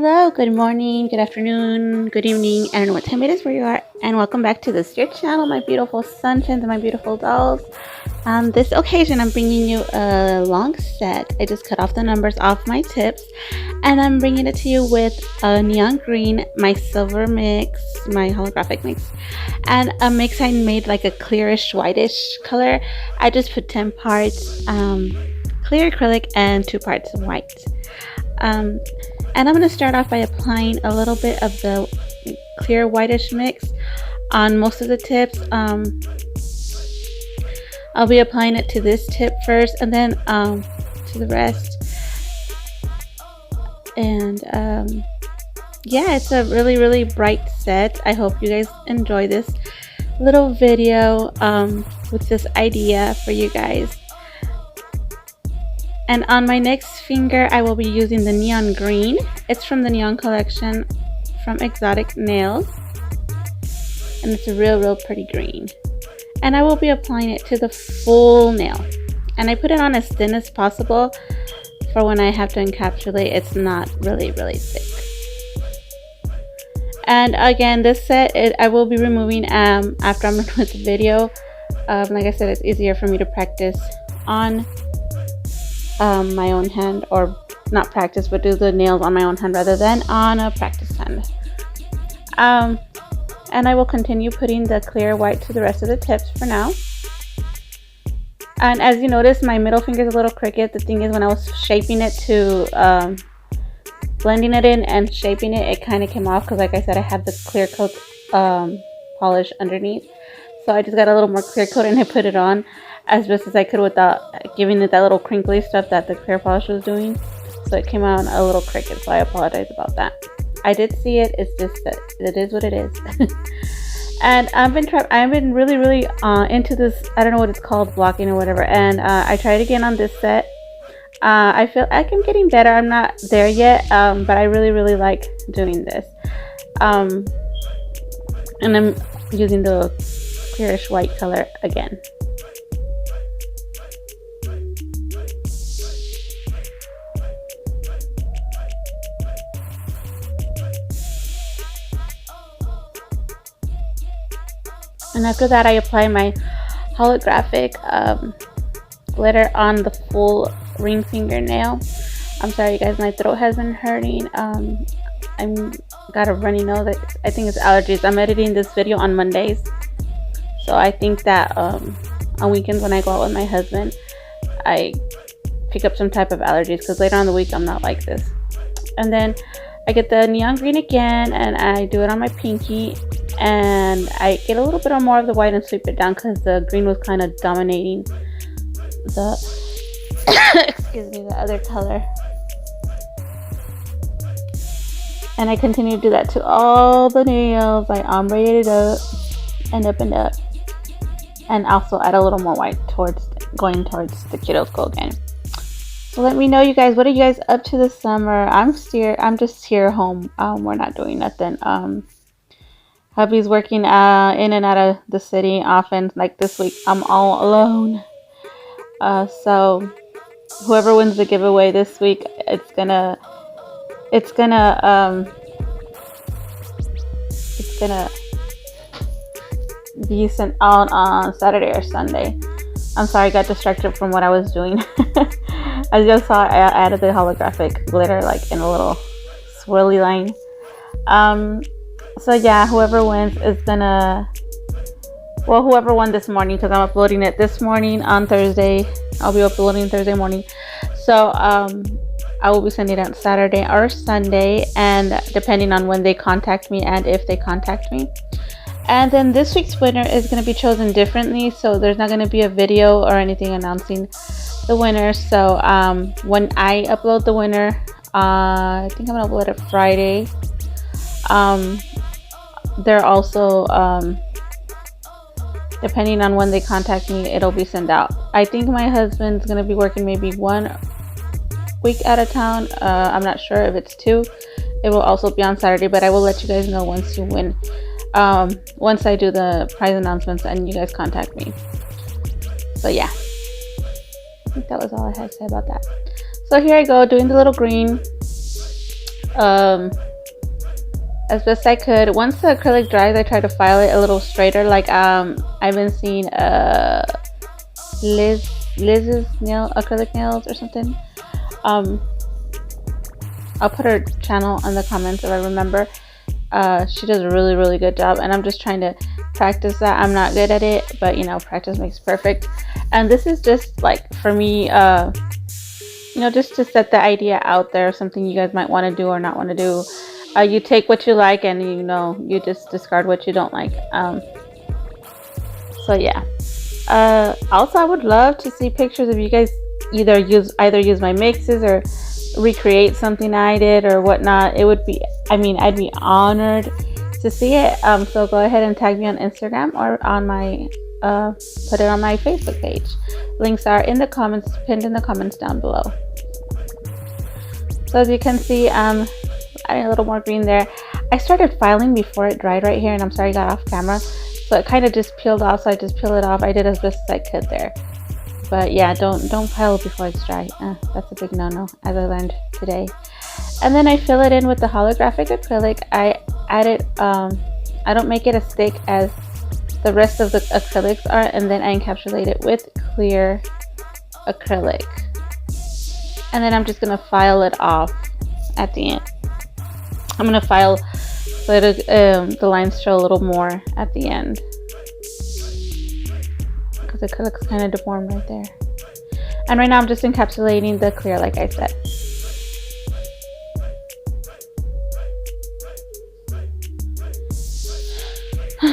Hello, good morning, good afternoon, good evening, I don't know what time it is where you are, and welcome back to this your channel, my beautiful sunshines and my beautiful dolls. On this occasion, I'm bringing you a long set. I just cut off the numbers off my tips, and I'm bringing it to you with a neon green, my silver mix, my holographic mix, and a mix I made like a clearish whitish color. I just put 10 parts clear acrylic and 2 parts white. And I'm going to start off by applying a little bit of the clear whitish mix on most of the tips. I'll be applying it to this tip first and then to the rest. And yeah, it's a really bright set. I hope you guys enjoy this little video with this idea for you guys. And on my next finger, I will be using the neon green. It's from the neon collection from Exotic Nails. And it's a real pretty green. And I will be applying it to the full nail. And I put it on as thin as possible for when I have to encapsulate. It's not really thick. And again, this set, I will be removing after I'm done with the video. Like I said, it's easier for me to practice on my own hand, or not practice, but do the nails on my own hand rather than on a practice hand. And I will continue putting the clear white to the rest of the tips for now. And as you notice, my middle finger is a little crooked. The thing is, when I was shaping it to blending it in and shaping it, it kind of came off because, like I said, I have the clear coat polish underneath. So I just got a little more clear coat and I put it on as best as I could without giving it that little crinkly stuff that the clear polish was doing. So it came out a little crooked, so I apologize about that. I did see it, it's just that it is what it is. And I've been really into this, I don't know what it's called, blocking or whatever, and I tried again on this set. I feel like I'm getting better. I'm not there yet, but I really like doing this. And I'm using the clearish white color again. And after that, I apply my holographic glitter on the full ring fingernail. I'm sorry, you guys, my throat has been hurting. I'm got a runny nose. I think it's allergies. I'm editing this video on Mondays, so I think that on weekends when I go out with my husband, I pick up some type of allergies, because later on the week I'm not like this. And then I get the neon green again, and I do it on my pinky, and I get a little bit more of the white and sweep it down because the green was kind of dominating the excuse me, the other color. And I continue to do that to all the nails. I ombre it up and up and up, and also add a little more white going towards the kiddos go again. So let me know, you guys, what are you guys up to this summer? I'm just here home. We're not doing nothing. Hubby's working in and out of the city often. Like this week, I'm all alone. So whoever wins the giveaway this week, it's gonna be sent out on Saturday or Sunday. I'm sorry, I got distracted from what I was doing. As you saw, I added the holographic glitter like in a little swirly line. So yeah, whoever wins is gonna, well, whoever won this morning, because I'm uploading it this morning on Thursday. I'll be uploading Thursday morning. So I will be sending it out Saturday or Sunday, and depending on when they contact me and if they contact me. And then this week's winner is going to be chosen differently, so there's not going to be a video or anything announcing the winner. So when I upload the winner, I think I'm going to upload it Friday. They're also, depending on when they contact me, it'll be sent out. I think my husband's going to be working maybe 1 week out of town. I'm not sure if it's 2. It will also be on Saturday, but I will let you guys know once you win. Once I do the prize announcements and you guys contact me. So yeah, I think that was all I had to say about that. So here I go, doing the little green. as best I could. Once the acrylic dries, I try to file it a little straighter. Like I've been seeing Liz's acrylic nails or something. I'll put her channel in the comments if I remember. She does a really good job, and I'm just trying to practice that. I'm not good at it, but you know, practice makes perfect. And this is just like, for me, you know, just to set the idea out there, something you guys might want to do or not want to do. You take what you like, and you know, you just discard what you don't like. So yeah. Also, I would love to see pictures of you guys either use my mixes or recreate something I did or whatnot. It would be, I mean, I'd be honored to see it. So go ahead and tag me on Instagram or on my put it on my Facebook page. Links are in the comments, pinned in the comments down below. So as you can see, adding a little more green there. I started filing before it dried right here, and I'm sorry I got off camera, so it kind of just peeled off, so I just peeled it off. I did as best as I could there. But yeah, don't file before it's dry. That's a big no-no, as I learned today. And then I fill it in with the holographic acrylic. I added, I don't make it as thick as the rest of the acrylics are, and then I encapsulate it with clear acrylic. And then I'm just gonna file it off at the end. I'm gonna file so the lines show a little more at the end, because the acrylic's kind of deformed right there. And right now I'm just encapsulating the clear, like I said.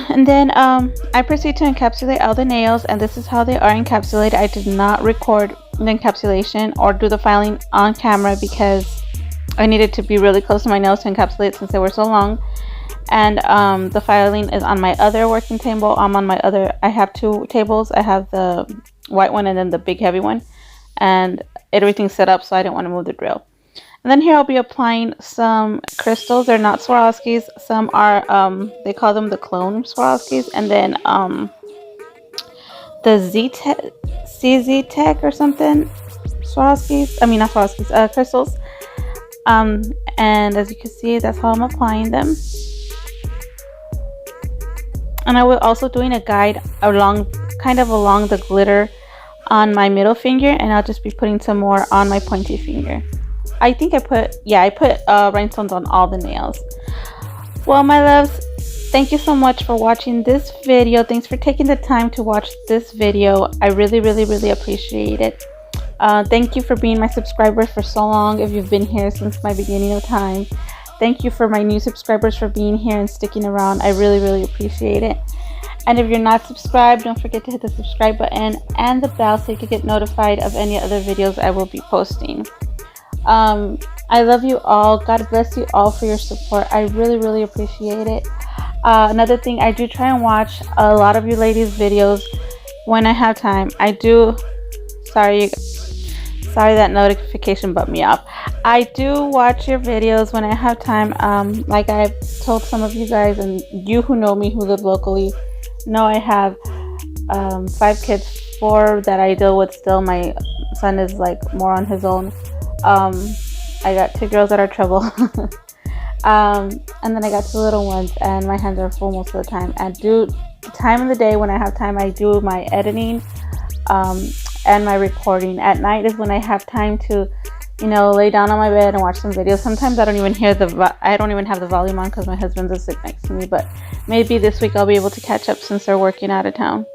And then I proceed to encapsulate all the nails, and this is how they are encapsulated. I did not record the encapsulation or do the filing on camera because I needed to be really close to my nails to encapsulate since they were so long. And the filing is on my other working table. I have two tables. I have the white one and then the big heavy one, and everything's set up so I didn't want to move the drill. And then here I'll be applying some crystals. They're not Swarovskis. Some are, they call them the clone Swarovskis. And then the CZ Tech or something. Swarovskis. I mean, not Swarovskis, crystals. And as you can see, that's how I'm applying them. And I will also doing a guide along the glitter on my middle finger, and I'll just be putting some more on my pointy finger. I think I put rhinestones on all the nails. Well, my loves, thank you so much for watching this video. Thanks for taking the time to watch this video. I really appreciate it. Thank you for being my subscribers for so long. If you've been here since my beginning of time, thank you for my new subscribers for being here and sticking around. I really appreciate it. And if you're not subscribed, don't forget to hit the subscribe button and the bell so you can get notified of any other videos I will be posting. I love you all. God bless you all for your support. I really appreciate it. Another thing, I do try and watch a lot of you ladies' videos when I have time. I do. Sorry that notification bumped me up. I do watch your videos when I have time. Like I've told some of you guys, and you who know me, who live locally, know I have 5 kids, 4 that I deal with still. My son is like more on his own. I got 2 girls that are trouble. And then I got 2 little ones, and my hands are full most of the time. I do time in the day when I have time. I do my editing and my recording. At night is when I have time to, you know, lay down on my bed and watch some videos. Sometimes I don't even have the volume on because my husband's asleep next to me, but maybe this week I'll be able to catch up since they're working out of town.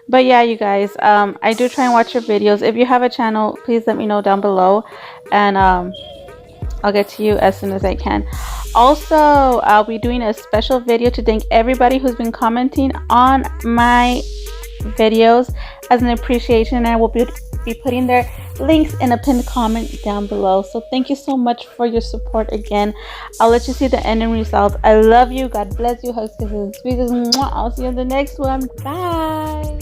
But yeah, you guys, I do try and watch your videos. If you have a channel, please let me know down below, and I'll get to you as soon as I can. Also, I'll be doing a special video to thank everybody who's been commenting on my videos as an appreciation, and I will be putting their links in a pinned comment down below. So thank you so much for your support again. I'll let you see the ending results. I love you. God bless you. Hugs, kisses, and squeezes. I'll see you in the next one. Bye.